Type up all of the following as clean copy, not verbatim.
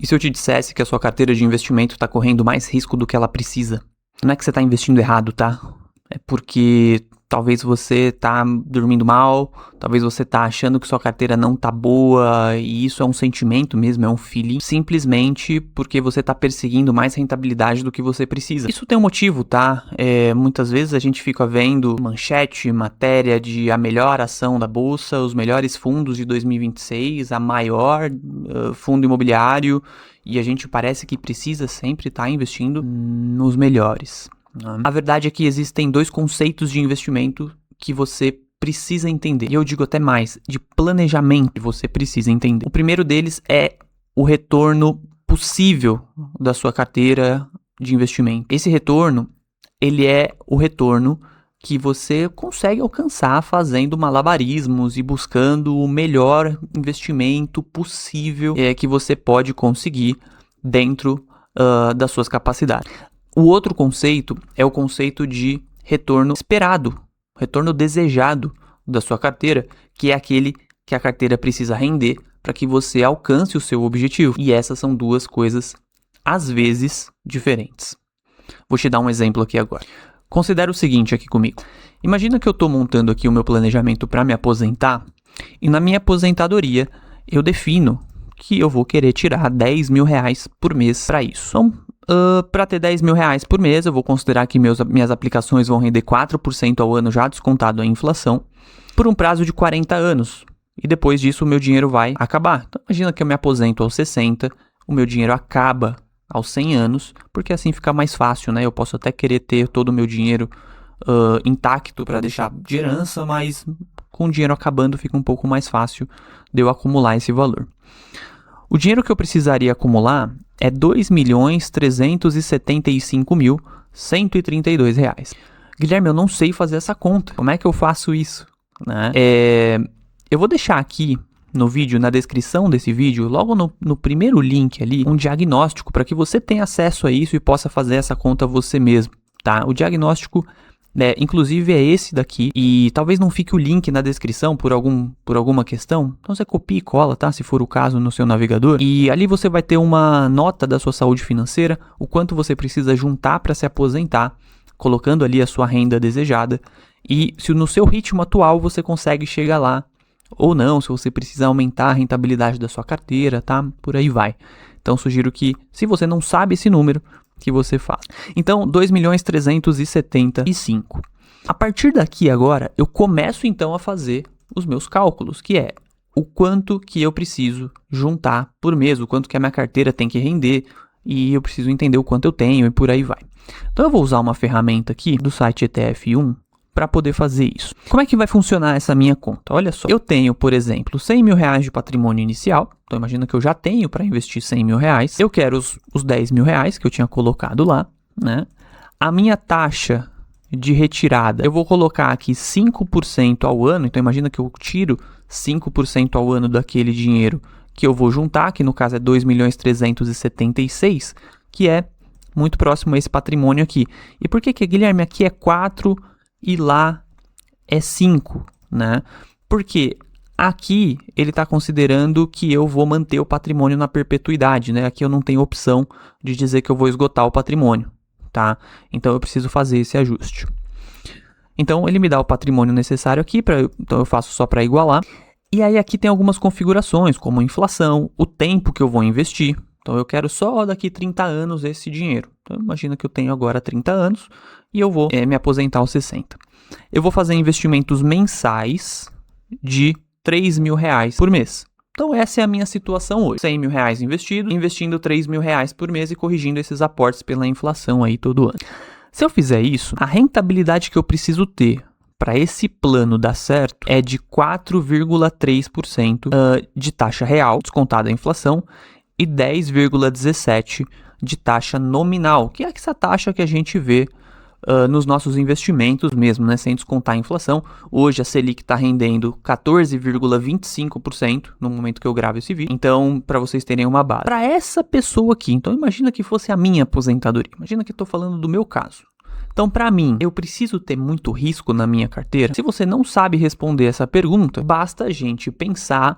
E se eu te dissesse que a sua carteira de investimento está correndo mais risco do que ela precisa? Não é que você está investindo errado, tá? É porque talvez você está dormindo mal, talvez você está achando que sua carteira não está boa, e isso é um sentimento mesmo, é um feeling, simplesmente porque você está perseguindo mais rentabilidade do que você precisa. Isso tem um motivo, tá? Muitas vezes a gente fica vendo manchete, matéria de a melhor ação da bolsa, os melhores fundos de 2026, a maior fundo imobiliário, e a gente parece que precisa sempre estar investindo nos melhores. A verdade é que existem dois conceitos de investimento que você precisa entender. E eu digo até mais, de planejamento que você precisa entender. O primeiro deles é o retorno possível da sua carteira de investimento. Esse retorno, ele é o retorno que você consegue alcançar fazendo malabarismos e buscando o melhor investimento possível que você pode conseguir dentro das suas capacidades. O outro conceito é o conceito de retorno esperado, retorno desejado da sua carteira, que é aquele que a carteira precisa render para que você alcance o seu objetivo. E essas são duas coisas, às vezes, diferentes. Vou te dar um exemplo aqui agora. Considera o seguinte aqui comigo. Imagina que eu estou montando aqui o meu planejamento para me aposentar e na minha aposentadoria eu defino que eu vou querer tirar 10 mil reais por mês para isso. Então, para ter 10 mil reais por mês, eu vou considerar que minhas aplicações vão render 4% ao ano já descontado a inflação, por um prazo de 40 anos. E depois disso, o meu dinheiro vai acabar. Então, imagina que eu me aposento aos 60, o meu dinheiro acaba aos 100 anos, porque assim fica mais fácil, né? Eu posso até querer ter todo o meu dinheiro intacto para deixar de herança, mas com o dinheiro acabando fica um pouco mais fácil de eu acumular esse valor. O dinheiro que eu precisaria acumular é R$ 2.375.132. Guilherme, eu não sei fazer essa conta. Como é que eu faço isso? Né? Eu vou deixar aqui no vídeo, na descrição desse vídeo, logo no primeiro link ali, um diagnóstico para que você tenha acesso a isso e possa fazer essa conta você mesmo. Tá? O diagnóstico, inclusive, é esse daqui. E talvez não fique o link na descrição por alguma questão. Então você copia e cola, tá? Se for o caso, no seu navegador. E ali você vai ter uma nota da sua saúde financeira, o quanto você precisa juntar para se aposentar, colocando ali a sua renda desejada. E se no seu ritmo atual você consegue chegar lá ou não, se você precisa aumentar a rentabilidade da sua carteira, tá? Por aí vai. Então sugiro que, se você não sabe esse número, que você faça. Então, 2.375.000. A partir daqui agora, eu começo então a fazer os meus cálculos, que é o quanto que eu preciso juntar por mês, o quanto que a minha carteira tem que render, e eu preciso entender o quanto eu tenho e por aí vai. Então eu vou usar uma ferramenta aqui do site ETF1 para poder fazer isso. Como é que vai funcionar essa minha conta? Olha só, eu tenho, por exemplo, 100 mil reais de patrimônio inicial. Então imagina que eu já tenho para investir 100 mil reais. Eu quero os 10 mil reais que eu tinha colocado lá, né? A minha taxa de retirada, eu vou colocar aqui 5% ao ano. Então imagina que eu tiro 5% ao ano daquele dinheiro que eu vou juntar, que no caso é 2.376.000, que é muito próximo a esse patrimônio aqui. E por que, Guilherme, aqui é 4 e lá é 5, né? Porque aqui ele está considerando que eu vou manter o patrimônio na perpetuidade, né? Aqui eu não tenho opção de dizer que eu vou esgotar o patrimônio, tá? Então eu preciso fazer esse ajuste. Então ele me dá o patrimônio necessário aqui, então eu faço só para igualar. E aí aqui tem algumas configurações, como inflação, o tempo que eu vou investir. Então eu quero só daqui 30 anos esse dinheiro. Então imagina que eu tenho agora 30 anos e eu vou me aposentar aos 60. Eu vou fazer investimentos mensais de 3 mil reais por mês. Então essa é a minha situação hoje. 100 mil reais investido, investindo 3 mil reais por mês e corrigindo esses aportes pela inflação aí todo ano. Se eu fizer isso, a rentabilidade que eu preciso ter para esse plano dar certo é de 4,3% de taxa real, descontada a inflação, e 10,17% de taxa nominal, que é essa taxa que a gente vê nos nossos investimentos mesmo, né, sem descontar a inflação. Hoje a Selic está rendendo 14,25% no momento que eu gravo esse vídeo. Então, para vocês terem uma base. Para essa pessoa aqui, então imagina que fosse a minha aposentadoria. Imagina que eu estou falando do meu caso. Então, para mim, eu preciso ter muito risco na minha carteira? Se você não sabe responder essa pergunta, basta a gente pensar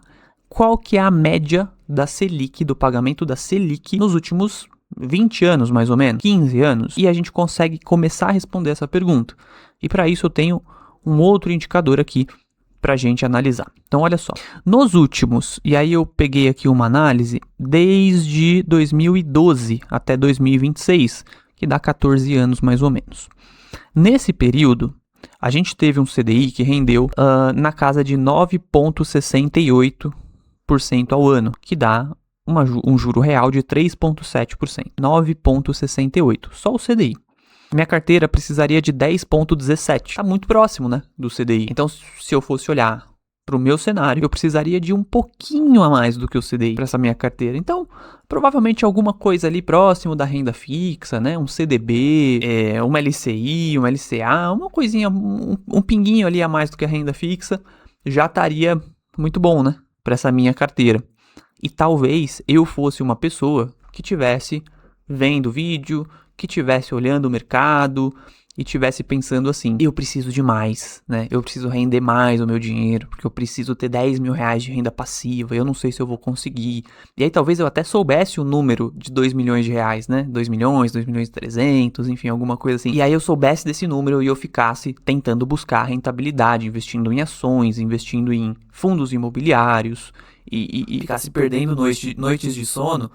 qual que é a média da Selic, do pagamento da Selic nos últimos 20 anos, mais ou menos, 15 anos, e a gente consegue começar a responder essa pergunta. E para isso eu tenho um outro indicador aqui para a gente analisar. Então, olha só, nos últimos, e aí eu peguei aqui uma análise desde 2012 até 2026, que dá 14 anos mais ou menos. Nesse período, a gente teve um CDI que rendeu na casa de 9,68% ao ano, que dá um juro real de 3,7%. 9,68%, só o CDI. Minha carteira precisaria de 10,17%. Está muito próximo, né, do CDI. Então, se eu fosse olhar para o meu cenário, eu precisaria de um pouquinho a mais do que o CDI para essa minha carteira. Então, provavelmente alguma coisa ali próximo da renda fixa, né, um CDB, uma LCI, uma LCA, uma coisinha, um pinguinho ali a mais do que a renda fixa, já estaria muito bom, né, para essa minha carteira. E talvez eu fosse uma pessoa que tivesse vendo vídeo, que estivesse olhando o mercado e estivesse pensando assim, eu preciso de mais, né? Eu preciso render mais o meu dinheiro, porque eu preciso ter 10 mil reais de renda passiva, eu não sei se eu vou conseguir. E aí talvez eu até soubesse o número de 2 milhões de reais, né? 2 milhões, 2 milhões e 300, enfim, alguma coisa assim. E aí eu soubesse desse número e eu ficasse tentando buscar rentabilidade, investindo em ações, investindo em fundos imobiliários e ficasse perdendo noites de sono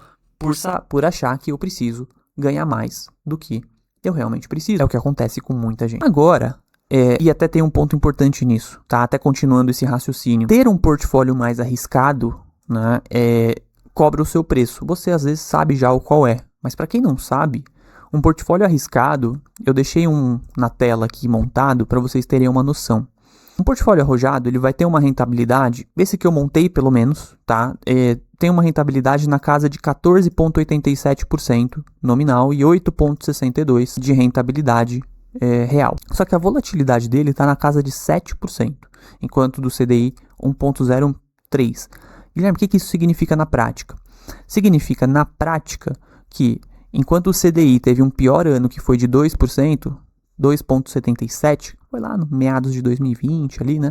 por achar que eu preciso ganhar mais do que eu realmente preciso. É o que acontece com muita gente. Agora, e até tem um ponto importante nisso, tá? Até continuando esse raciocínio. Ter um portfólio mais arriscado, né, cobra o seu preço. Você às vezes sabe já o qual é, mas para quem não sabe, um portfólio arriscado, eu deixei um na tela aqui montado para vocês terem uma noção. Um portfólio arrojado, ele vai ter uma rentabilidade, esse que eu montei pelo menos, tá? Tem uma rentabilidade na casa de 14,87% nominal e 8,62% de rentabilidade real. Só que a volatilidade dele está na casa de 7%, enquanto do CDI 1,03%. Guilherme, o que isso significa na prática? Significa na prática que enquanto o CDI teve um pior ano que foi de 2%, 2,77%, foi lá no meados de 2020 ali, né?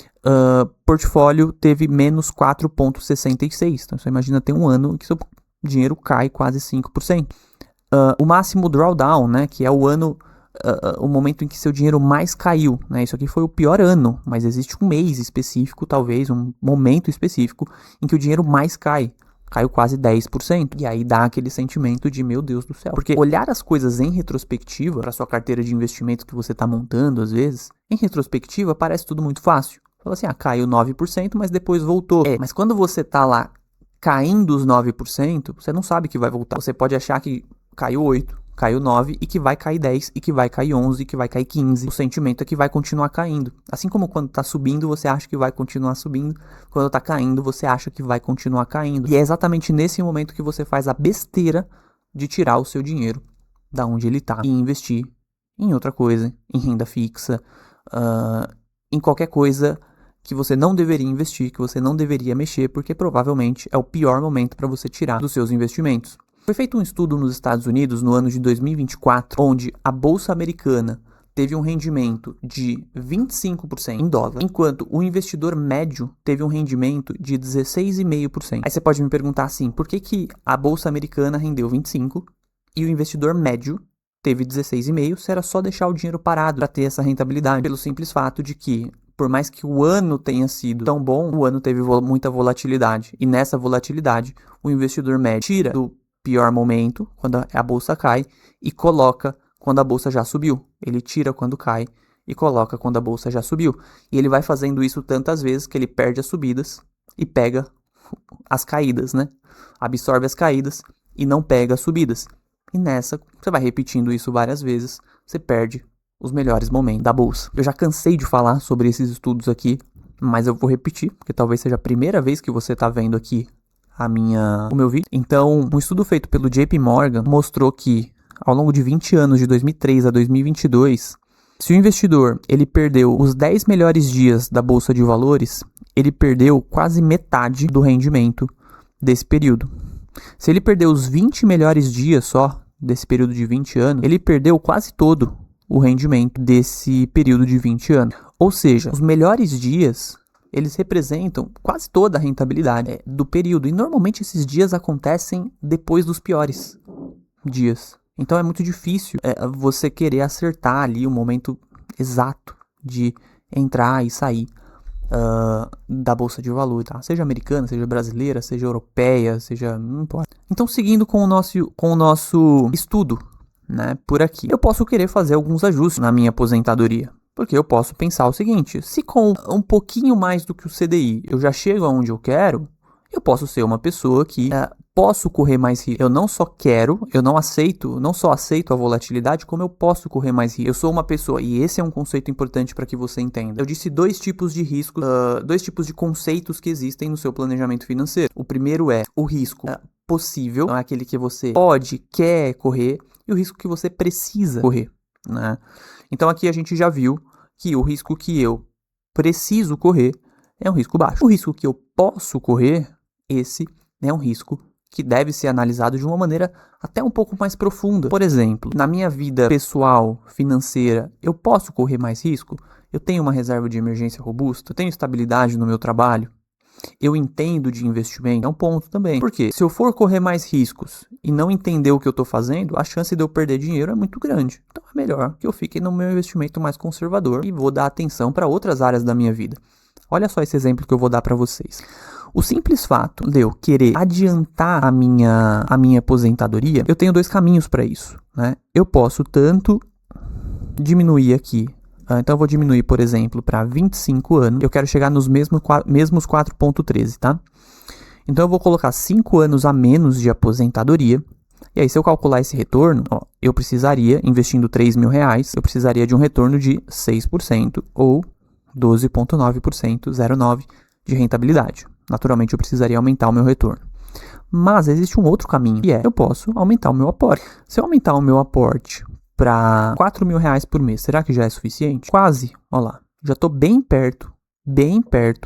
Portfólio teve menos 4,66%. Então você imagina ter um ano que seu dinheiro cai quase 5%. O máximo drawdown, né? Que é o ano, o momento em que seu dinheiro mais caiu, né? Isso aqui foi o pior ano, mas existe um mês específico, talvez, um momento específico em que o dinheiro mais cai. Caiu quase 10%. E aí dá aquele sentimento de, meu Deus do céu. Porque olhar as coisas em retrospectiva, para sua carteira de investimento que você está montando, às vezes, em retrospectiva parece tudo muito fácil. Fala assim, caiu 9%, mas depois voltou. Mas quando você tá lá caindo os 9%, você não sabe que vai voltar. Você pode achar que caiu 8%, caiu 9% e que vai cair 10%, e que vai cair 11%, e que vai cair 15%. O sentimento é que vai continuar caindo. Assim como quando tá subindo, você acha que vai continuar subindo. Quando tá caindo, você acha que vai continuar caindo. E é exatamente nesse momento que você faz a besteira de tirar o seu dinheiro da onde ele tá e investir em outra coisa, em renda fixa, em qualquer coisa que você não deveria investir, que você não deveria mexer, porque provavelmente é o pior momento para você tirar dos seus investimentos. Foi feito um estudo nos Estados Unidos no ano de 2024, onde a Bolsa Americana teve um rendimento de 25% em dólar, enquanto o investidor médio teve um rendimento de 16,5%. Aí você pode me perguntar assim, por que a Bolsa Americana rendeu 25% e o investidor médio teve 16,5%, se era só deixar o dinheiro parado para ter essa rentabilidade? Pelo simples fato de que, por mais que o ano tenha sido tão bom, o ano teve muita volatilidade. E nessa volatilidade, o investidor médio tira do pior momento, quando a bolsa cai, e coloca quando a bolsa já subiu. Ele tira quando cai e coloca quando a bolsa já subiu. E ele vai fazendo isso tantas vezes que ele perde as subidas e pega as caídas, né? Absorve as caídas e não pega as subidas. E nessa, você vai repetindo isso várias vezes, você perde os melhores momentos da bolsa. Eu já cansei de falar sobre esses estudos aqui, mas eu vou repetir, porque talvez seja a primeira vez que você está vendo aqui o meu vídeo. Então, um estudo feito pelo JP Morgan mostrou que ao longo de 20 anos, de 2003 a 2022, se o investidor ele perdeu os 10 melhores dias da Bolsa de Valores, ele perdeu quase metade do rendimento desse período. Se ele perdeu os 20 melhores dias só desse período de 20 anos, ele perdeu quase todo o rendimento desse período de 20 anos. Ou seja, os melhores dias eles representam quase toda a rentabilidade do período. E normalmente esses dias acontecem depois dos piores dias. Então é muito difícil você querer acertar ali o momento exato de entrar e sair da bolsa de valores, tá? Seja americana, seja brasileira, seja europeia, seja... não importa. Então, seguindo com o nosso estudo, né, por aqui, eu posso querer fazer alguns ajustes na minha aposentadoria. Porque eu posso pensar o seguinte, se com um pouquinho mais do que o CDI eu já chego aonde eu quero, eu posso ser uma pessoa que posso correr mais risco. Eu não só quero, eu não só aceito a volatilidade, como eu posso correr mais risco. Eu sou uma pessoa, e esse é um conceito importante para que você entenda. Eu disse dois tipos de riscos, dois tipos de conceitos que existem no seu planejamento financeiro. O primeiro é o risco possível, aquele que você pode, quer correr, e o risco que você precisa correr, né? Então aqui a gente já viu que o risco que eu preciso correr é um risco baixo. O risco que eu posso correr, esse é um risco que deve ser analisado de uma maneira até um pouco mais profunda. Por exemplo, na minha vida pessoal, financeira, eu posso correr mais risco? Eu tenho uma reserva de emergência robusta? Eu tenho estabilidade no meu trabalho? Eu entendo de investimento? É um ponto também. Por quê? Se eu for correr mais riscos e não entender o que eu estou fazendo, a chance de eu perder dinheiro é muito grande. Então é melhor que eu fique no meu investimento mais conservador e vou dar atenção para outras áreas da minha vida. Olha só esse exemplo que eu vou dar para vocês. O simples fato de eu querer adiantar a minha aposentadoria, eu tenho dois caminhos para isso, né? Eu posso tanto diminuir aqui. Então eu vou diminuir, por exemplo, para 25 anos. Eu quero chegar nos mesmos 4,13, tá? Então eu vou colocar 5 anos a menos de aposentadoria. E aí, se eu calcular esse retorno, eu precisaria, investindo R$3.000, eu precisaria de um retorno de 6% ou 12,9%, 0,9% de rentabilidade. Naturalmente, eu precisaria aumentar o meu retorno. Mas existe um outro caminho, que eu posso aumentar o meu aporte. Se eu aumentar o meu aporte para R$4.000 por mês, será que já é suficiente? Quase, olha lá, já estou bem perto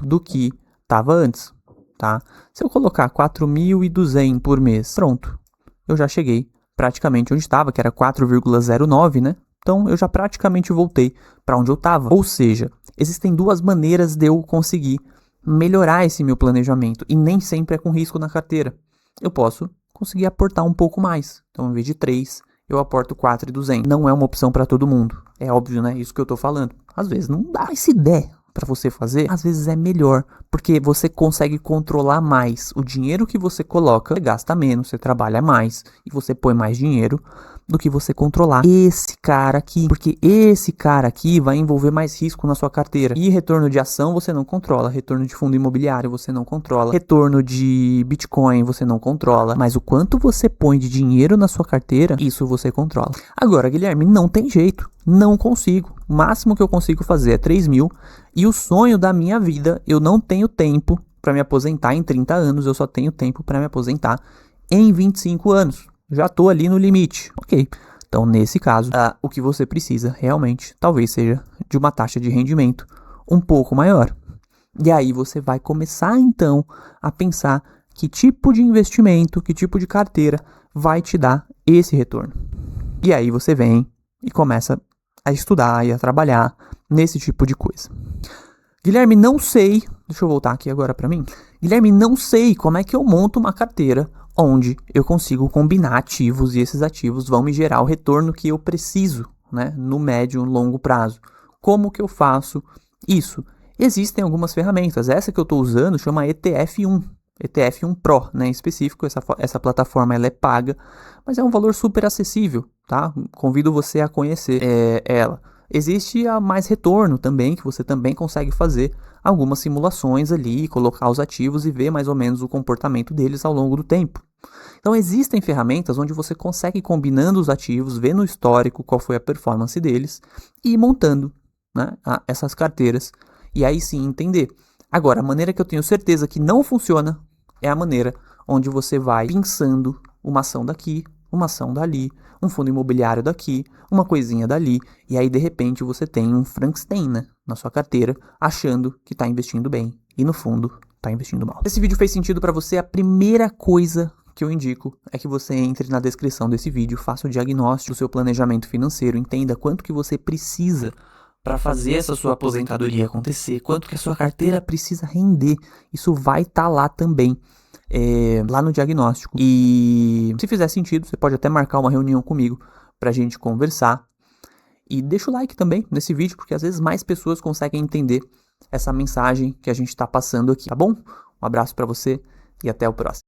do que estava antes, tá? Se eu colocar 4.200 por mês, pronto, eu já cheguei praticamente onde estava, que era 4,09, né? Então, eu já praticamente voltei para onde eu estava. Ou seja, existem duas maneiras de eu conseguir melhorar esse meu planejamento. E nem sempre é com risco na carteira. Eu posso conseguir aportar um pouco mais. Então, em vez de 3, eu aporto 4.200. Não é uma opção para todo mundo. É óbvio, né? Isso que eu estou falando. Às vezes não dá. Mas se der para você fazer, às vezes é melhor. Porque você consegue controlar mais. O dinheiro que você coloca, você gasta menos, você trabalha mais. E você põe mais dinheiro do que você controlar esse cara aqui. Porque esse cara aqui vai envolver mais risco na sua carteira. E retorno de ação você não controla. Retorno de fundo imobiliário você não controla. Retorno de Bitcoin você não controla. Mas o quanto você põe de dinheiro na sua carteira, isso você controla. Agora, Guilherme, não tem jeito. Não consigo. O máximo que eu consigo fazer é 3.000. E o sonho da minha vida, eu não tenho tempo para me aposentar em 30 anos. Eu só tenho tempo para me aposentar em 25 anos. Já estou ali no limite. Ok. Então, nesse caso, o que você precisa realmente talvez seja de uma taxa de rendimento um pouco maior. E aí você vai começar, então, a pensar que tipo de investimento, que tipo de carteira vai te dar esse retorno. E aí você vem e começa a estudar e a trabalhar nesse tipo de coisa. Guilherme, não sei... Deixa eu voltar aqui agora para mim. Guilherme, não sei como é que eu monto uma carteira onde eu consigo combinar ativos e esses ativos vão me gerar o retorno que eu preciso, né, no médio e longo prazo. Como que eu faço isso? Existem algumas ferramentas. Essa que eu estou usando chama ETF1. ETF1 Pro, né, em específico. Essa plataforma ela é paga, mas é um valor super acessível, tá? Convido você a conhecer ela. Existe a Mais Retorno também, que você também consegue fazer algumas simulações ali, colocar os ativos e ver mais ou menos o comportamento deles ao longo do tempo. Então existem ferramentas onde você consegue ir combinando os ativos, ver no histórico qual foi a performance deles e ir montando, né, essas carteiras e aí sim entender. Agora, a maneira que eu tenho certeza que não funciona é a maneira onde você vai pensando uma ação daqui, uma ação dali, um fundo imobiliário daqui, uma coisinha dali, e aí de repente você tem um Frankenstein, né, na sua carteira, achando que está investindo bem, e no fundo está investindo mal. Se esse vídeo fez sentido para você, a primeira coisa que eu indico é que você entre na descrição desse vídeo, faça o diagnóstico do seu planejamento financeiro, entenda quanto que você precisa para fazer essa sua aposentadoria acontecer, quanto que a sua carteira precisa render. Isso vai estar lá também, lá no diagnóstico. E se fizer sentido, você pode até marcar uma reunião comigo pra gente conversar. E deixa o like também nesse vídeo, porque às vezes mais pessoas conseguem entender essa mensagem que a gente está passando aqui, tá bom? Um abraço para você e até o próximo.